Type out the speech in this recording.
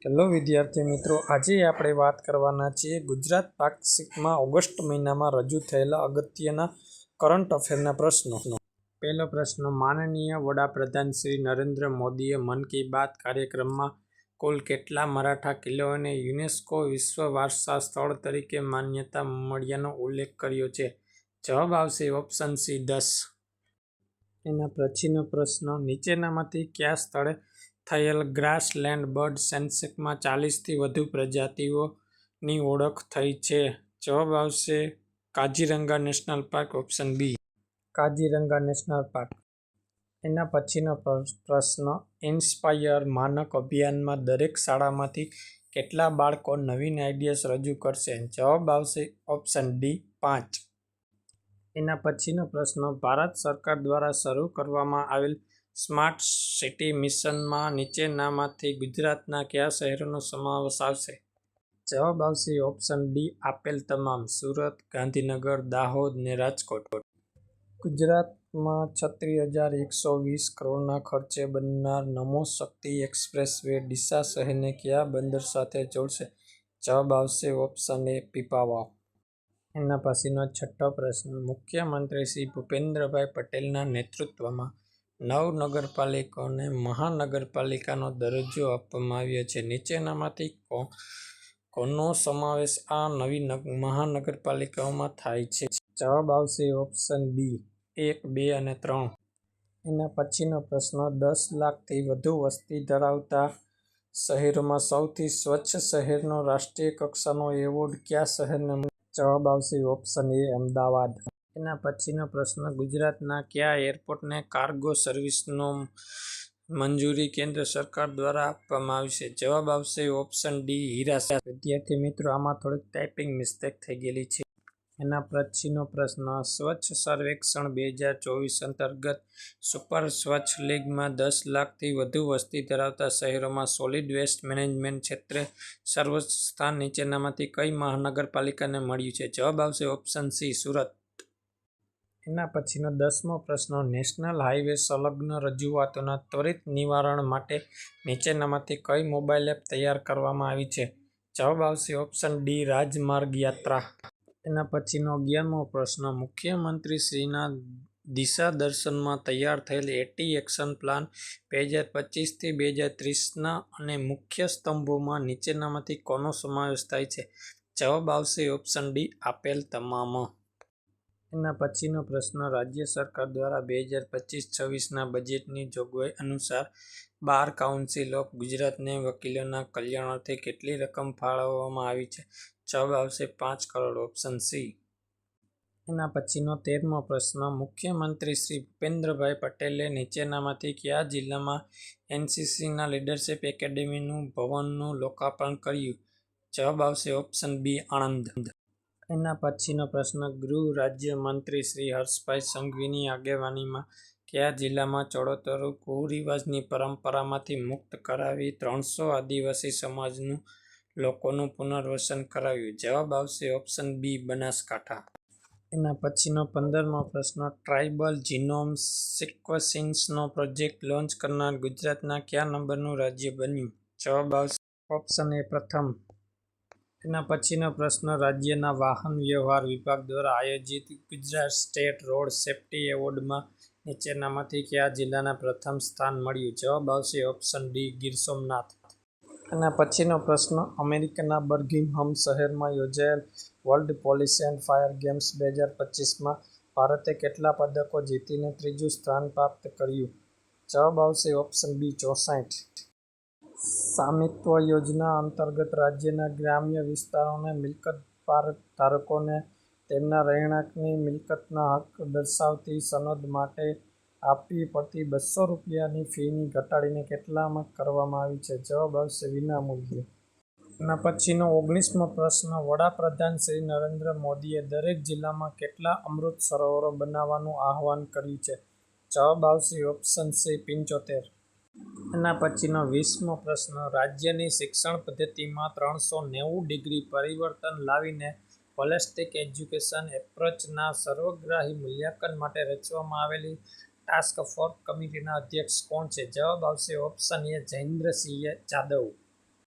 Hello વિદ્યાર્થી મિત્રો, આજે આપણે વાત કરવાના છીએ ગુજરાત પાક્ષિકમાં ઓગસ્ટ મહિનામાં રજૂ થયેલા અગત્યના કરંટ અફેરના પ્રશ્નો. પહેલો પ્રશ્ન, માનનીય વડાપ્રધાન શ્રી નરેન્દ્ર મોદીએ મન કી બાત કાર્યક્રમમાં કુલ કેટલા મરાઠા કિલ્લાઓને યુનેસ્કો વિશ્વ વારસા સ્થળ તરીકે માન્યતા મળ્યાનો ઉલ્લેખ કર્યો છે? જવાબ આવશે ઓપ્શન સી 10. એના પછીનો પ્રશ્ન, નીચેનામાંથી કયા સ્થળે થયેલ ગ્રાસલેન્ડ બર્ડ સેન્સસમાં 40થી વધુ પ્રજાતિઓની ઓળખ થઈ છે? જવાબ આવશે Kaziranga national park, option B. Kaziranga national park. એના પછીનો પ્રશ્ન, ઇન્સ્પાયર માનક અભિયાનમાં દરેક શાળામાંથી કેટલા બાળકો નવીન આઈડિયાઝ રજૂ કરશે? જવાબ આવશે ઓપ્શન ડી 5. એના પછીનો પ્રશ્ન, ભારત સરકાર દ્વારા શરૂ કરવામાં આવેલ સ્માર્ટ સિટી મિશનમાં નીચેનામાંથી ગુજરાતના કયા શહેરોનો સમાવેશ આવશે? જવાબ આવશે ઓપ્શન ડી આપેલ તમામ: સુરત, ગાંધીનગર, દાહોદ ને રાજકોટ. ગુજરાતમાં 36,120 કરોડના ખર્ચે બનનાર નમો શક્તિ એક્સપ્રેસ વે ડીસા શહેરને કયા બંદર સાથે જોડશે? જવાબ આવશે ઓપ્શન એ પીપાવાવ. એના પછીનો છઠ્ઠો પ્રશ્ન, મુખ્યમંત્રી શ્રી ભૂપેન્દ્રભાઈ પટેલના નેતૃત્વમાં 9 નગરપાલિકાઓને મહાનગરપાલિકાનો દરજ્જો આપવામાં આવ્યો છે. નીચેનામાંથી કોનો સમાવેશ આ નવી મહાનગરપાલિકાઓમાં થાય છે? જવાબ આવશે ઓપ્શન બી 1, 2 અને 3. એના પછીનો પ્રશ્ન, 10 લાખથી વધુ વસ્તી ધરાવતા શહેરોમાં સૌથી સ્વચ્છ શહેરનો રાષ્ટ્રીય કક્ષાનો એવોર્ડ કયા શહેરને મળ્યો? જવાબ આવશે ઓપ્શન એ અમદાવાદ. એના પછીનો પ્રશ્ન, ગુજરાતના કયા એરપોર્ટને કાર્ગો સર્વિસનો મંજૂરી કેન્દ્ર સરકાર દ્વારા આપવામાં આવી છે? જવાબ આવશે ઓપ્શન ડી હીરાસર. વિદ્યાર્થી મિત્રો, આમાં થોડીક ટાઈપિંગ મિસ્ટેક થઈ ગયેલી છે. એના પછીનો પ્રશ્ન, સ્વચ્છ સર્વેક્ષણ 2024 અંતર્ગત સુપર સ્વચ્છ લીગમાં 10 લાખથી વધુ વસ્તી ધરાવતા શહેરોમાં સોલિડ વેસ્ટ મેનેજમેન્ટ ક્ષેત્રે સર્વોચ્ચ સ્થાન નીચેનામાંથી કઈ મહાનગરપાલિકાને મળ્યું છે? જવાબ આવશે ઓપ્શન સી સુરત. એના પછીનો 10મો પ્રશ્ન, નેશનલ હાઈવે સંલગ્ન રજૂઆતોના ત્વરિત નિવારણ માટે નીચેનામાંથી કઈ મોબાઈલ એપ તૈયાર કરવામાં આવી છે? જવાબ આવશે ઓપ્શન ડી રાજમાર્ગ યાત્રા. એના પછીનો 11મો પ્રશ્ન, મુખ્યમંત્રીશ્રીના દિશા દર્શનમાં તૈયાર થયેલ એટી એક્શન પ્લાન 2025થી 2030ના અને મુખ્ય સ્તંભોમાં નીચેનામાંથી કોનો સમાવેશ થાય છે? જવાબ આવશે ઓપ્શન ડી આપેલ તમામ. એના પછીનો પ્રશ્ન, રાજ્ય સરકાર દ્વારા 2025-26ના બજેટની જોગવાઈ અનુસાર બાર કાઉન્સિલ ઓફ ગુજરાતને વકીલોના કલ્યાણાર્થે કેટલી રકમ ફાળવવામાં આવી છે? જવાબ આવશે 5 કરોડ, ઓપ્શન સી. એના પછીનો 13મો પ્રશ્ન, મુખ્યમંત્રી શ્રી ભૂપેન્દ્રભાઈ પટેલે નીચેનામાંથી કયા જિલ્લામાં એનસીસીના લીડરશિપ એકેડેમીનું ભવનનું લોકાર્પણ કર્યું? જવાબ આવશે ઓપ્શન બી આણંદ. એના પછીનો પ્રશ્ન, ગૃહ રાજ્ય મંત્રી શ્રી હર્ષભાઈ સંઘવીની આગેવાનીમાં કયા જિલ્લામાં ચડોતર કુરિવાજની પરંપરામાંથી મુક્ત કરાવી 300 આદિવાસી સમાજનું લોકોનું પુનર્વસન કરાવ્યું? જવાબ આવશે ઓપ્શન બી બનાસકાંઠા. એના પછીનો 15મો પ્રશ્ન, ટ્રાઇબલ જીનોમ સિક્વન્સિંગનો પ્રોજેક્ટ લોન્ચ કરનાર ગુજરાતના કયા નંબરનું રાજ્ય બન્યું? જવાબ આવશે ઓપ્શન એ પ્રથમ. એના પછીનો પ્રશ્ન, રાજ્યના વાહન વ્યવહાર વિભાગ દ્વારા આયોજિત ગુજરાત સ્ટેટ રોડ સેફ્ટી એવોર્ડમાં નીચેનામાંથી કયા જિલ્લાને પ્રથમ સ્થાન મળ્યું? જવાબ આવશે ઓપ્શન ડી ગીર સોમનાથ. એના પછીનો પ્રશ્ન, અમેરિકાના બર્મિંઘમ શહેરમાં યોજાયેલ world police and fire games 2025માં ભારતે કેટલા પદકો જીતીને ત્રીજું સ્થાન પ્રાપ્ત કર્યું? જવાબ આવશે ઓપ્શન બી 64. સ્વામિત્વ યોજના અંતર્ગત રાજ્યના ગ્રામ્ય વિસ્તારોને મિલકત ધારકોને તેમના રહેણાંકની મિલકતના હક દર્શાવતી સનદ માટે આપવી પડતી 200 રૂપિયાની ફીની ઘટાડીને કેટલામાં કરવામાં આવી છે? જવાબ આવશે વિનામૂલ્યે. એના પછીનો 19મો પ્રશ્ન, વડાપ્રધાન શ્રી નરેન્દ્ર મોદીએ દરેક જિલ્લામાં કેટલા અમૃત સરોવરો બનાવવાનું આહ્વાન કર્યું છે? જવાબ આવશે ઓપ્શન સી 75. એના પછીનો 20મો પ્રશ્ન, રાજ્યની શિક્ષણ પદ્ધતિમાં 390 ડિગ્રી પરિવર્તન લાવીને હોલિસ્ટિક એજ્યુકેશન એપ્રોચના સર્વગ્રાહી મૂલ્યાંકન માટે રચવામાં આવેલી ટાસ્ક ફોર્સ કમિટીના અધ્યક્ષ કોણ છે? જવાબ આવશે ઓપ્શન એ જયેન્દ્રસિંહ જાદવ.